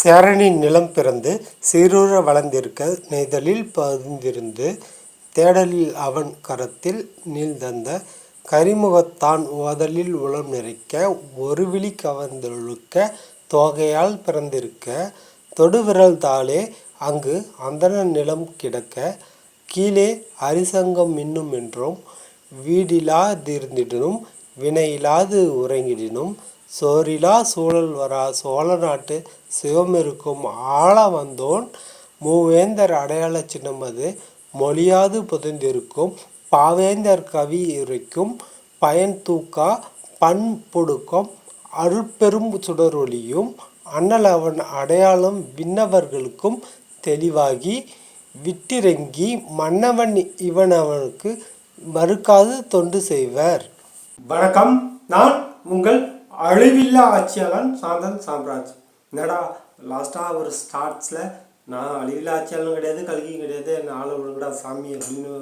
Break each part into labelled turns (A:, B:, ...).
A: சேரனின் நிலம் பிறந்து சீருற வளர்ந்திருக்க நெய்தலில் பதிந்திருந்து தேடலில் அவன் கரத்தில் நீள்தந்த கரிமுகத்தான் ஓதலில் உளம் நிறைக்க ஒருவிழி கவர்ந்தொழுக்க தோகையால் பிறந்திருக்க தொடுவிரல் தாளே அங்கு அந்தண நிலம் கிடக்க கீழே அரிசங்கம் மின்னும் என்றும் வீடிலாதிருந்திடினும் வினையிலாது உறங்கிடினும் சோரிலா சூழல் வரா சோழ நாட்டு சிவமிருக்கும் ஆள வந்தோன் மூவேந்தர் அடையாள சின்னம் அது மொழியாது புதைந்திருக்கும் பாவேந்தர் கவி உரைக்கும் பயன் தூக்கா பண்பொடுக்கம் அருட்பெரும் சுடரொளியும் அண்ணல் அவன் அடையாளம் விண்ணவர்களுக்கும் தெளிவாகி விட்டிறங்கி மன்னவன் இவனவனுக்கு மறுக்காது தொண்டு செய்வர்.
B: வணக்கம், நான் உங்கள் அழிவில்லா ஆட்சியாளன் சாந்தன் சாம்ராஜ். என்னடா லாஸ்ட்டாக ஒரு ஸ்டார்ட்ஸில் நான் அழிவில்லா ஆட்சியாளனும் கிடையாது, கல்கியும் கிடையாது, என்ன ஆள விழுங்கடா சாமி அப்படின்னு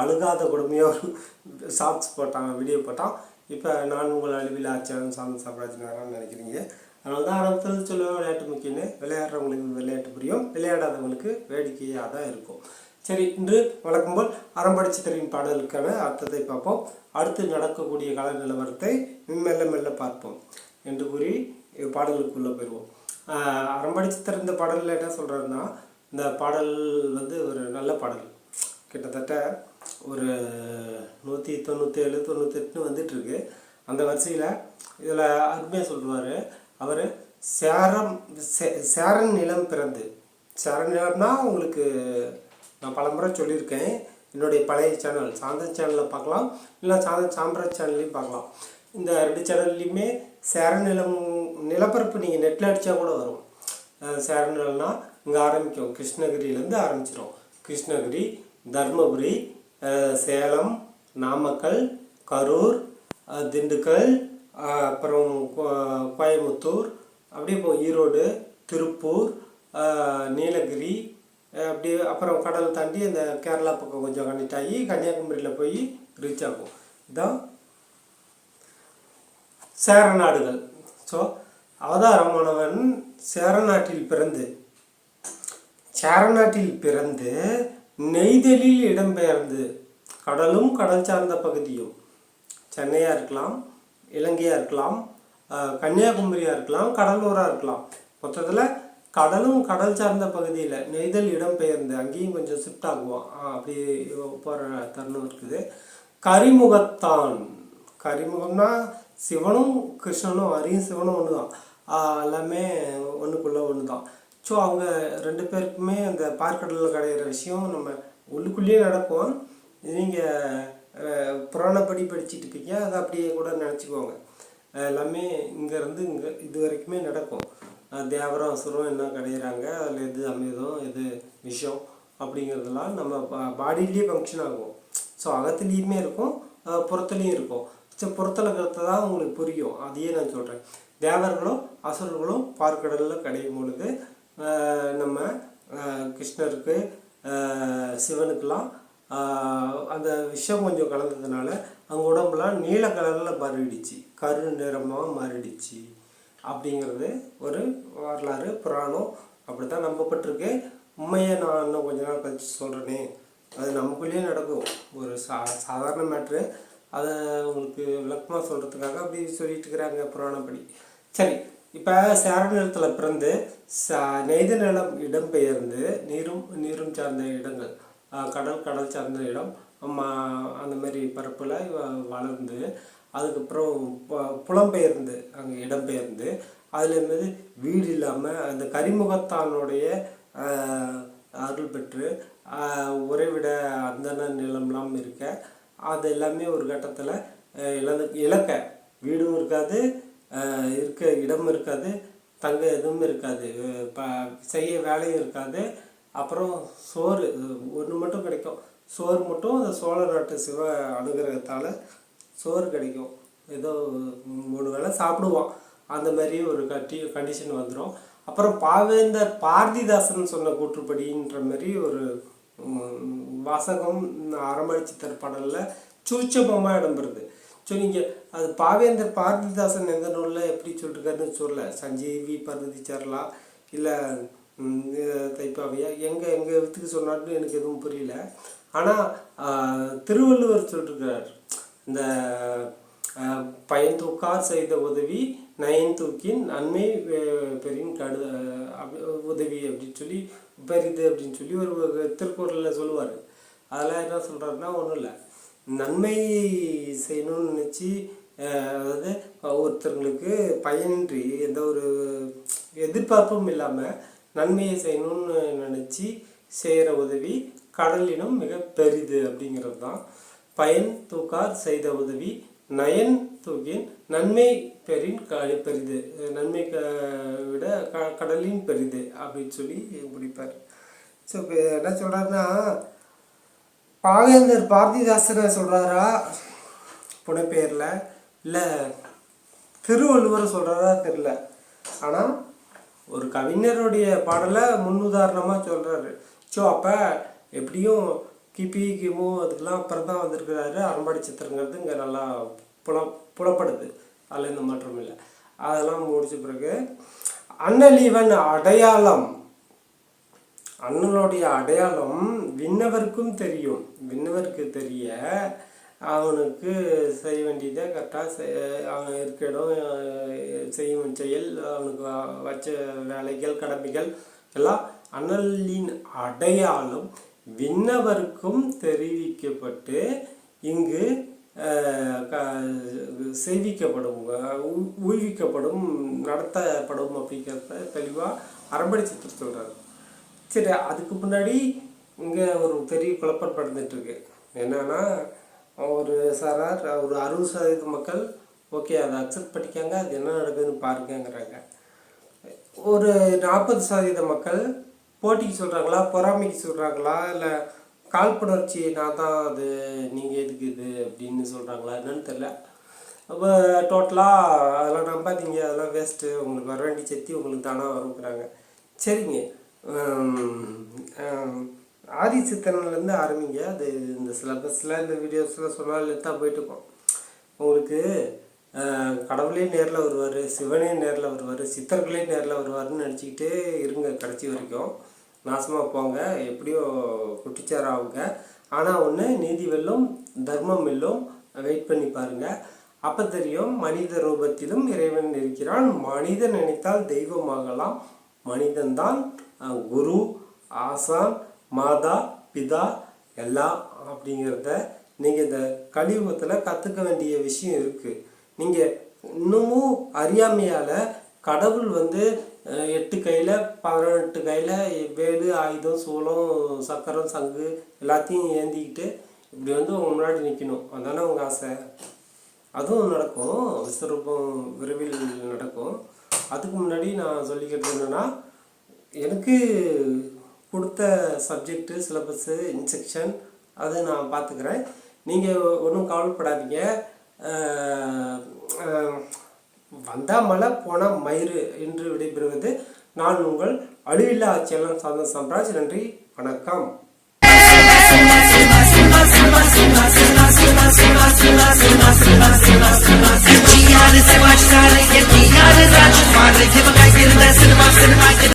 B: அழுகாத கொடுமையாக ஒரு ஷார்ட்ஸ் போட்டான், வீடியோ போட்டான். இப்போ நான் உங்கள் அழிவில்லா ஆட்சியாளன் சாந்தன் சாம்ராஜ் நேரான்னு நினைக்கிறீங்க. அதனால தான் ஆரம்பத்தில் சொல்லுவேன், விளையாட்டு முக்கியன்னு. விளையாடுறவங்களுக்கு விளையாட்டு புரியும், விளையாடாதவங்களுக்கு வேடிக்கையாக தான் இருக்கும். சரி, இன்று வழக்கம் போல் அறம்படிச்சு தெரியும் பாடலுக்கான அர்த்தத்தை பார்ப்போம். அடுத்து நடக்கக்கூடிய கால நிலவரத்தை மெல்ல மெல்ல பார்ப்போம் என்று கூறி பாடலுக்குள்ளே போயிடுவோம். அறம்படிச்சு தெரிந்த பாடலில் என்ன சொல்கிறாருன்னா, இந்த பாடல் ஒரு நல்ல பாடல், கிட்டத்தட்ட ஒரு 197 98 வந்துட்டுருக்கு. அந்த வரிசையில் இதில் அருமையாக சொல்லுவார் அவர். சேரன் நிலம் பிறந்து, சேரன் நிலம்னா உங்களுக்கு நான் பலமுறை சொல்லியிருக்கேன். என்னுடைய பழைய சேனல் சாந்தன் சேனலில் பார்க்கலாம், இல்லை சாந்தன் சாம்ராஜ் சேனல்லையும் பார்க்கலாம். இந்த 2 சேனல்லையுமே சேரன் நிலம் நிலப்பரப்பு நீங்கள் நெட்டில் அடித்தா கூட வரும். சேரன் நிலம்னா இங்கே ஆரம்பிக்கும், கிருஷ்ணகிரியிலேருந்து ஆரம்பிச்சிடும். கிருஷ்ணகிரி, தர்மபுரி, சேலம், நாமக்கல், கரூர், திண்டுக்கல், அப்புறம் கோயம்புத்தூர், அப்படியே ஈரோடு, திருப்பூர், நீலகிரி, அப்படி அப்புறம் கடல் தாண்டி அந்த கேரளா பக்கம் கொஞ்சம் கனெக்ட் ஆகி கன்னியாகுமரியில் போய் ரீச் ஆகும். இதுதான் சேர நாடுகள். ஸோ அவதாரமானவன் சேரநாட்டில் பிறந்து நெய்தலில் இடம்பெயர்ந்து, கடலும் கடல் சார்ந்த பகுதியும், சென்னையாக இருக்கலாம், இலங்கையாக இருக்கலாம், கன்னியாகுமரியாக இருக்கலாம், கடலூராக இருக்கலாம், மொத்தத்தில் கடலும் கடல் சார்ந்த பகுதியில் நெய்தல் இடம்பெயர்ந்து அங்கேயும் கொஞ்சம் ஷிஃப்ட் ஆகுவான். அப்படி போகிற தருணம் இருக்குது. கரிமுகம்னா சிவனும் கிருஷ்ணனும், அரியும் சிவனும் ஒன்று தான், எல்லாமே ஒன்றுக்குள்ளே ஒன்று தான். ஸோ அவங்க 2 பேருக்குமே அந்த பார்க்கடலில் கிடைக்கிற விஷயம் நம்ம உள்ளுக்குள்ளேயே நடக்கும். நீங்கள் புராணப்படி படிச்சுட்டு இருப்பீங்க, அதை அப்படியே கூட நினச்சிக்குவாங்க. எல்லாமே இங்கேருந்து இங்கே இது வரைக்குமே நடக்கும். தேவரம் அசுரம் என்ன கிடையிறாங்க, அதில் எது அமிர்தம் எது விஷம் அப்படிங்கிறதுலாம் நம்ம பாடியிலேயே ஃபங்க்ஷன் ஆகும். ஸோ அகத்துலேயுமே இருக்கும், புறத்துலேயும் இருக்கும். ஸோ புறத்தில் இருக்கிறது தான் உங்களுக்கு புரியும், அதையே நான் சொல்கிறேன். தேவர்களும் அசுரர்களும் பார்க்கடலில் கிடையும் பொழுது நம்ம கிருஷ்ணருக்கு சிவனுக்கெல்லாம் அந்த விஷம் கொஞ்சம் கலந்ததுனால அவங்க உடம்புலாம் நீல கலரில் மாறிடுச்சு, கரு நிறமாக மாறிடுச்சு அப்படிங்கிறது ஒரு வரலாறு, புராணம் அப்படி தான் நம்பப்பட்டிருக்கு. உண்மையை நான் இன்னும் கொஞ்ச நாள் கழிச்சு சொல்கிறேனே, அது நமக்குள்ளேயே நடக்கும். ஒரு சாதாரண மேட்ரு, அதை உங்களுக்கு விளக்கமாக சொல்கிறதுக்காக அப்படி சொல்லிட்டு இருக்கிறாங்க புராணப்படி. சரி, இப்போ சேர நிலத்தில் பிறந்து நெய்த நிலம் இடம்பெயர்ந்து நீரும் சார்ந்த இடங்கள், கடல் சார்ந்த இடம், அந்த மாதிரி பரப்பில் வளர்ந்து, அதுக்கப்புறம் புலம்பெயர்ந்து அங்கே இடம்பெயர்ந்து, அதுலேருந்து வீடு இல்லாமல் அந்த கரிமுகத்தானுடைய அருள் பெற்று உறைவிட அந்தன நிலம்லாம் இருக்க, அது எல்லாமே ஒரு கட்டத்தில் இழக்க, வீடும் இருக்காது, இருக்க இடம் இருக்காது, தங்க எதுவும் இருக்காது, செய்ய வேலையும் இருக்காது. அப்புறம் சோறு ஒன்று மட்டும் கிடைக்கும், சோறு மட்டும் அந்த சோழ நாட்டு சிவ அனுகிரகத்தால் சோறு கிடைக்கும், ஏதோ 3 வேளை சாப்பிடுவான். அந்த மாதிரி ஒரு கண்டிஷன் வந்துடும். அப்புறம் பாவேந்தர் பாரதிதாசன் சொன்ன கூற்றுப்படின்ற மாதிரி ஒரு வாசகம் அறம்படிச்சித்தர் பாடலில் சூட்சமமாக இடம்பெறுது. ஸோ நீங்கள் அது பாவேந்தர் பாரதிதாசன் எந்த நூலில் எப்படி சொல்லிருக்காருன்னு சொல்ல, சஞ்சீவி பருதிச்சரலா இல்லை தைப்பாவையா எங்கள் வித்துக்கு சொன்னார்னு எனக்கு எதுவும் புரியல. ஆனால் திருவள்ளுவர் சொல்லிருக்கிறார், இந்த பயன் தூக்கார் செய்த உதவி நயன் தூக்கின் நன்மை பெரின் உதவி அப்படின்னு சொல்லி பெரிது அப்படின்னு சொல்லி ஒரு திருக்குறளில் சொல்லுவார். அதெல்லாம் என்ன சொல்கிறாருன்னா, ஒன்றும் இல்லை, நன்மை செய்யணும்னு நினச்சி, அதாவது ஒருத்தர்களுக்கு பயனின்றி எந்த ஒரு எதிர்பார்ப்பும் இல்லாமல் நன்மையை செய்யணும்னு நினச்சி செய்கிற உதவி கடலினும் மிக பெரிது அப்படிங்கிறது தான். பயன் தூக்கார் செய்த உதவி நயன் தூக்கின் நன்மை பெரின் பெரிது, நன்மை விட கடலின் பெரிது அப்படின்னு சொல்லி முடிப்பார். ஸோ இப்போ என்ன சொல்கிறாருன்னா, பாவேந்தர் பாரதிதாசனை சொல்கிறாரா புனைப்பெயரில், இல்லை திருவள்ளுவரை சொல்கிறாரா தெரியல. ஆனால் ஒரு கவிஞருடைய பாடலை முன்னுதாரணமாக சொல்கிறாரு. ஸோ அப்போ எப்படியும் கிமு அதுக்கெல்லாம் அப்புறம் தான் வந்திருக்கிறாரு. அறம்பாடி சித்திரங்கிறது இங்கே நல்லா புலப்படுது, அதில் எந்த மாற்றம் இல்லை. அதெல்லாம் முடிச்ச பிறகு அண்ணலீவன் அடையாளம், அண்ணனுடைய அடையாளம் விண்ணவருக்கும் தெரியும். விண்ணவருக்கு தெரிய அவனுக்கு செய்ய வேண்டியதை கரெக்டாக அவன் இருக்க இடம் செய்யும் செயல், அவனுக்கு வச்ச வேலைகள் கடமைகள் எல்லாம் அண்ணலின் அடையாளம் விண்ணவருக்கும் தெரிவிக்கப்பட்டு இங்கு செய்விக்கப்படும், ஊழ்விக்கப்படும், நடத்தப்படும் அப்படிங்கிறத தெளிவாக அறம்படி சித்திரம் சொல்கிறார். சரி, அதுக்கு முன்னாடி இங்கே ஒரு பெரிய குழப்பம் நடந்துட்டுருக்கு. என்னன்னா, ஒரு சாரார் ஒரு 60% மக்கள் ஓகே அதை அக்செப்ட் பண்ணிக்காங்க, அது என்ன நடக்குதுன்னு பாருங்கங்கிறாங்க. ஒரு 40% மக்கள் போட்டிக்கு சொல்கிறாங்களா, பொறாமைக்கு சொல்கிறாங்களா, இல்லை காழ்ப்புணர்ச்சி நான் தான் அது நீங்கள் எதுக்கு இது அப்படின்னு சொல்கிறாங்களா என்னன்னு தெரில. அப்போ டோட்டலாக அதெல்லாம் நம்பாதீங்க, அதெல்லாம் வேஸ்ட்டு, உங்களுக்கு வர வேண்டிய சக்தி உங்களுக்கு தானாக வருங்கிறாங்க. சரிங்க, ஆதிசித்தன்லேருந்து ஆரம்பிங்க. அது இந்த சிலபஸில் இந்த வீடியோஸில் சொன்னால் தான் போயிட்டுருக்கோம். உங்களுக்கு கடவுளே நேரில் வருவார், சிவனே நேரில் வருவார், சித்தர்களே நேரில் வருவார்னு நினச்சிக்கிட்டே இருங்க. கடைசி வரைக்கும் நாசமாக போங்க, எப்படியோ குட்டிச்சாராவுங்க. ஆனால் ஒன்று, நீதி வெல்லும் தர்மம் வெல்லும். வெயிட் பண்ணி பாருங்கள், அப்போ தெரியும். மனித ரூபத்திலும் இறைவன் இருக்கிறான். மனிதன் நினைத்தால் தெய்வமாகலாம். மனிதன்தான் குரு, ஆசான், மாதா, பிதா எல்லாம் அப்படிங்கிறத நீங்கள் இந்த கலியுகத்தில் கற்றுக்க வேண்டிய விஷயம் இருக்குது. நீங்கள் இன்னமும் அறியாமையால் கடவுள் 8 கையில் 18 கையில் வேலு, ஆயுதம், சூளம், சக்கரம், சங்கு எல்லாத்தையும் ஏந்திக்கிட்டு இப்படி உங்கள் முன்னாடி நிற்கணும். அதுதானே உங்கள் ஆசை. அதுவும் நடக்கும், விஸ்வரூபம் விரைவில் நடக்கும். அதுக்கு முன்னாடி நான் சொல்லிக்கிறது என்னென்னா, எனக்கு கொடுத்த சப்ஜெக்டு, சிலபஸ்ஸு, இன்ஸ்ட்ரக்ஷன் அதை நான் பார்த்துக்கிறேன். நீங்கள் ஒன்றும் கவலைப்படாதீங்க. வந்தால் மலை போனால் மயிறு என்று விடைபெறுவது நான் உங்கள் அழிவில்லா ஆட்சியாளர் சாந்தன் சாம்ராஜ். நன்றி, வணக்கம்.